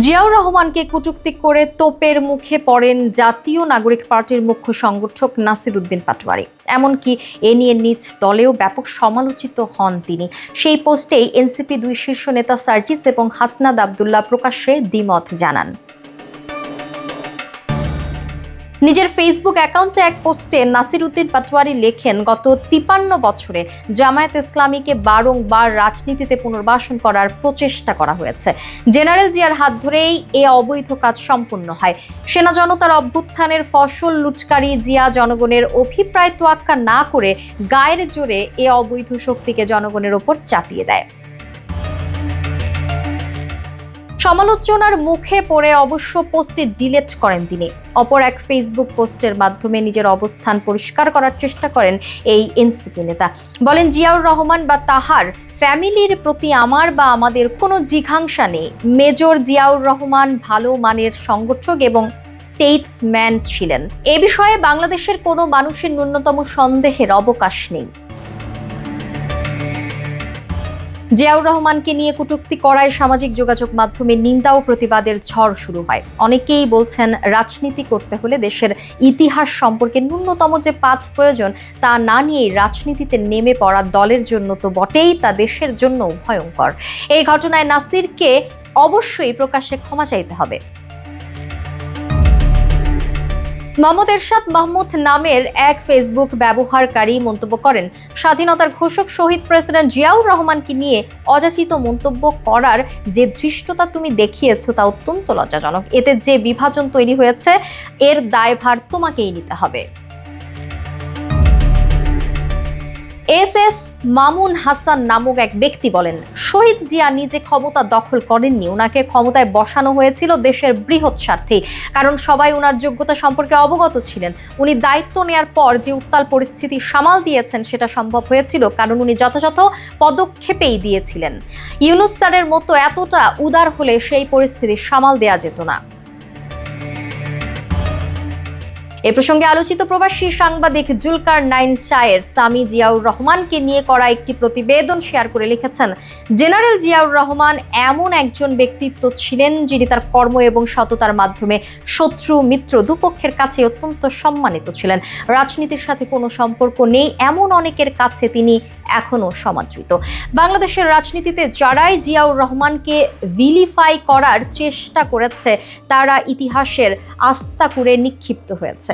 জিয়াউর রহমানকে কটূক্তি করে তোপের মুখে পড়েন জাতীয় নাগরিক পার্টির মুখ্য সংগঠক নাসির উদ্দিন পাটোয়ারি। এমনকি এ নিয়ে নিজ দলেও ব্যাপক সমালোচিত হন তিনি। সেই পোস্টেই এনসিপি দুই শীর্ষ নেতা সার্জিস এবং হাসনাত আব্দুল্লাহ প্রকাশ্যে দ্বিমত জানান। নিজের ফেসবুক অ্যাকাউন্টে এক পোস্টে নাসির উদ্দিন পাটোয়ারি লেখেন, গত 53 বছরে জামায়াত ইসলামীকে বারংবার রাজনীতিতে পুনর্বাসন করার প্রচেষ্টা করা হয়েছে। জেনারেল জিয়ার হাত ধরেই এ অবৈধ কাজ সম্পূর্ণ হয়। সেনা জনতার অভ্যুত্থানের ফসল লুটকারী জিয়া জনগণের অভিপ্রায় তোয়াক্কা না করে গায়ের জোরে এ অবৈধ শক্তিকে জনগণের ওপর চাপিয়ে দেয়। সমালোচনার মুখে পড়ে অবশ্য পোস্টটি ডিলিট করেন তিনি। অপর এক ফেসবুক পোস্টের মাধ্যমে নিজের অবস্থান পরিষ্কার করার চেষ্টা করেন এই এনসিপি নেতা। বলেন, জিয়াউর রহমান বা তাহার ফ্যামিলির প্রতি আমার বা আমাদের কোনো জিঘাংসা নেই। মেজর জিয়াউর রহমান ভালো মানের সংগঠক এবং স্টেটসম্যান ছিলেন। এ বিষয়ে বাংলাদেশের কোনো মানুষের ন্যূনতম সন্দেহের অবকাশ নেই। জিয়াউর রহমানকে নিয়ে কটূক্তি করায় সামাজিক যোগাযোগ মাধ্যমে নিন্দা ও প্রতিবাদের ঝড় শুরু হয়। অনেকেই বলছেন, রাজনীতি করতে হলে দেশের ইতিহাস সম্পর্কে ন্যূনতম যে পাঠ প্রয়োজন তা না নিয়েই রাজনীতিতে নেমে পড়া দলের জন্য তো বটেই, তা দেশের জন্য ভয়ঙ্কর। এই ঘটনায় নাসিরকে অবশ্যই প্রকাশ্যে ক্ষমা চাইতে হবে। মোহাম্মদ এরশাদ মাহমুদ নামের এক ফেসবুক ব্যবহারকারী মন্তব্য করেন, স্বাধীনতার ঘোষক শহীদ প্রেসিডেন্ট জিয়াউর রহমানকে নিয়ে অযাচিত মন্তব্য করার যে ধৃষ্টতা তুমি দেখিয়েছো তা অত্যন্ত লজ্জাজনক। এতে যে বিভাজন তৈরি হয়েছে এর দায়ভার তোমাকেই নিতে হবে। এস মামুন হাসান নামক এক ব্যক্তি বলেন, শহীদ জিয়া নিজে ক্ষমতা দখল করেননি, ওনাকে ক্ষমতায় বসানো হয়েছিল দেশের বৃহৎ স্বার্থে। কারণ সবাই ওনার যোগ্যতা সম্পর্কে অবগত ছিলেন। উনি দায়িত্ব নেয়ার পর যে উত্তাল পরিস্থিতি সামাল দিয়েছেন সেটা সম্ভব হয়েছিল কারণ উনি যথাযথ পদক্ষেপেই দিয়েছিলেন। ইউনূস স্যারের মতো এতটা উদার হলে সেই পরিস্থিতি সামাল দেয়া যেত না। এ প্রসঙ্গে আলোচিত প্রবাসী সাংবাদিক জুলকার নাইন শায়ের সামি জিয়াউর রহমানকে নিয়ে করা একটি প্রতিবেদন শেয়ার করে লিখেছেন, জেনারেল জিয়াউর রহমান এমন একজন ব্যক্তিত্ব ছিলেন যিনি তার কর্ম এবং সততার মাধ্যমে শত্রু মিত্র দুপক্ষের কাছে অত্যন্ত সম্মানিত ছিলেন। রাজনীতির সাথে কোনো সম্পর্ক নেই এমন অনেকের কাছে তিনি এখনো সমাদৃত। বাংলাদেশের রাজনীতিতে যারাই জিয়াউর রহমানকে ভিলিফাই করার চেষ্টা করেছে তারা ইতিহাসের আস্তাকুঁড়ে নিক্ষিপ্ত হয়েছে।